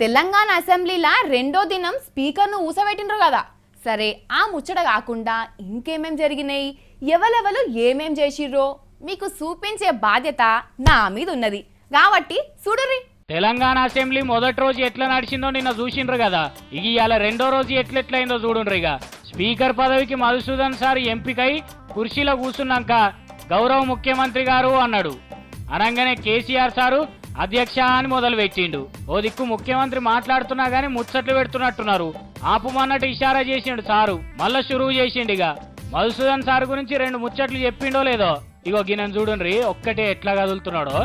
తెలంగాణ అసెంబ్లీలో రెండో దినం స్పీకర్ను ఊసబెట్టిండ్రు కదా. సరే, ఆ ముచ్చట కాకుండా ఇంకేమేం జరిగినాయి, ఎవరెవరు ఏమేం చేసిర్రో మీకు చూపించే బాధ్యత నా మీద ఉన్నది కాబట్టి చూడుర్రి. తెలంగాణ అసెంబ్లీ మొదటి రోజు ఎట్లా నడిచిందో నిన్న చూసిండ్రు కదా. ఇవాళ రెండో రోజు ఎట్లెట్లయిందో చూడుండ్రు. ఇక స్పీకర్ పదవికి మధుసూదన్ సార్ ఎంపికై కుర్చీలో కూర్చున్నాక గౌరవ ముఖ్యమంత్రి గారు అన్నాడు. అనగానే కేసీఆర్ సారు అధ్యక్ష అని మొదలు పెట్టిండు. ఓ దిక్కు ముఖ్యమంత్రి మాట్లాడుతున్నా గానీ ముచ్చట్లు పెడుతున్నట్టున్నారు. ఆపుమన్నట్టు ఇషారా చేసిండు సారు. మళ్ళా షురువు చేసిండు. ఇక మధుసూదన్ సార్ గురించి రెండు ముచ్చట్లు చెప్పిండో లేదో ఇగో గిన్నెను చూడుండ్రి, ఒక్కటే ఎట్లా కదులుతున్నాడో.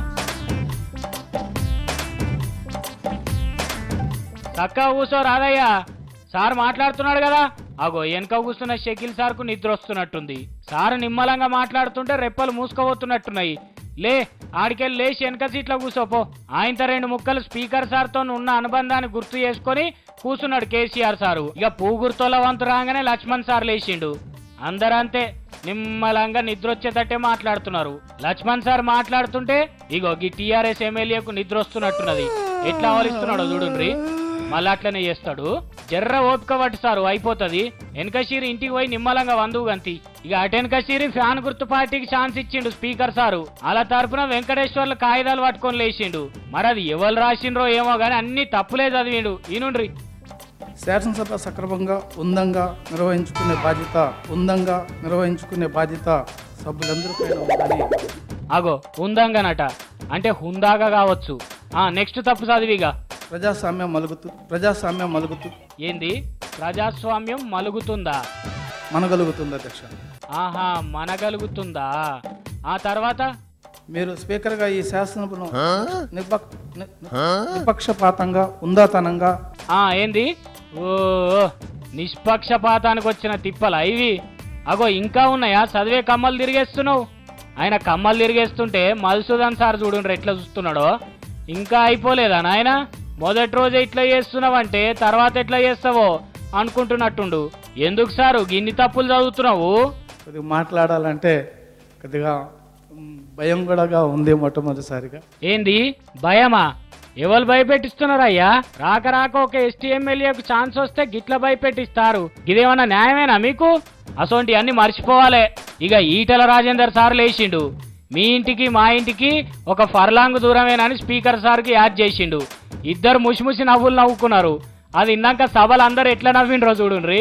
చక్కగా కూర్చో రాదయ్యా, సార్ మాట్లాడుతున్నాడు కదా. అగో వెనక కూర్చున్న షకీల్ సార్కు నిద్ర వస్తున్నట్టుంది. సారు నిమ్మలంగా మాట్లాడుతుంటే రెప్పలు మూసుకుపోతున్నట్టున్నాయి. లే, ఆడికెళ్ళి లేచి వెనక సీట్లో కూర్చోపో. ఆయనతో రెండు ముక్కలు స్పీకర్ సార్తో ఉన్న అనుబంధాన్ని గుర్తు చేసుకొని కూర్చున్నాడు కేసీఆర్ సారు. ఇక పూగుర్తోల వంతు రాగానే లక్ష్మణ్ సార్ లేచిండు. అందరంతే నిమ్మలంగా నిద్ర వచ్చేటట్టే మాట్లాడుతున్నారు. లక్ష్మణ్ సార్ మాట్లాడుతుంటే ఇగో ఈ టీఆర్ఎస్ ఎమ్మెల్యేకు నిద్ర వస్తున్నట్టున్నది. ఎట్లా అవలిస్తున్నాడో చూడుండ్రి. మళ్ళీ అట్లనే చేస్తాడు. జర్ర ఓపిక పట్టు సారు, అయిపోతుంది. వెనకశీరి ఇంటికి పోయి నిమ్మలంగా వందువు గంతి. ఇక అటెనకశీరి ఫ్యాన్ గుర్తు పార్టీకి ఛాన్స్ ఇచ్చిండు స్పీకర్ సారు. అలా తరపున వెంకటేశ్వర్లు కాగితాలు పట్టుకొని లేచిండు. మరి అది ఎవరు రాసిండ్రో ఏమో గానీ అన్ని తప్పులే చదివిండు. ఈనుండ్రి. శాసనసభ సక్రమంగా ఉందంగా నిర్వహించుకునే బాధ్యత సభ్యులందరిపైన ఉందని. అగో ఉందంగానట అంటే హుందాగా కావచ్చు. నెక్స్ట్ తప్పు చదివిగా. ప్రజాస్వామ్యం మలుగుతూ ఏంది ప్రజాస్వామ్యం మలుగుతుందా? మనగలుగుతుంది అధ్యక్ష. ఆహా, మనగలుగుతుందా? ఆ తర్వాత మీరు స్పీకర్గా ఈ శాసనసభను నిష్పక్షపాతంగా ఉందాతనంగా. ఏంది? ఓ నిష్పక్షపాతానికి వచ్చిన తిప్పలా ఇవి? అగో ఇంకా ఉన్నాయా? చదివే కమ్మలు తిరిగేస్తున్నావు. ఆయన కమ్మలు తిరిగేస్తుంటే మధుసూదన్ సార్ చూడండి ఎట్లా చూస్తున్నాడో. ఇంకా అయిపోలేదా నాయన? మొదటి రోజే ఇట్లా చేస్తున్నావంటే తర్వాత ఎట్లా చేస్తావో అనుకుంటున్నట్టుండు. ఎందుకు సారు గిన్ని తప్పులు చదువుతున్నావు? కొద్దిగా మాట్లాడాలంటే కొద్దిగా భయం కూడా ఉంది మొట్టమొదటిసారిగా. ఏంది భయమా? ఎవరు భయపెట్టిస్తున్నారయ్యా? రాక ఒక ఎస్టీ ఎమ్మెల్యేకు ఛాన్స్ వస్తే గిట్ల భయపెట్టిస్తారు. ఇదేమన్నా న్యాయమేనా మీకు? అసోంటి అన్ని మర్చిపోవాలి. ఇక ఈటల రాజేందర్ సార్ లేచిండు. మీ ఇంటికి మా ఇంటికి ఒక ఫర్లాంగ్ దూరమేనని స్పీకర్ సార్కి యాడ్ చేసిండు. ఇద్దరు ముసిముసి నవ్వులు నవ్వుకున్నారు. అది ఇన్నాక సభలు అందరు ఎట్లా నవ్విండ్రో చూడుండ్రి.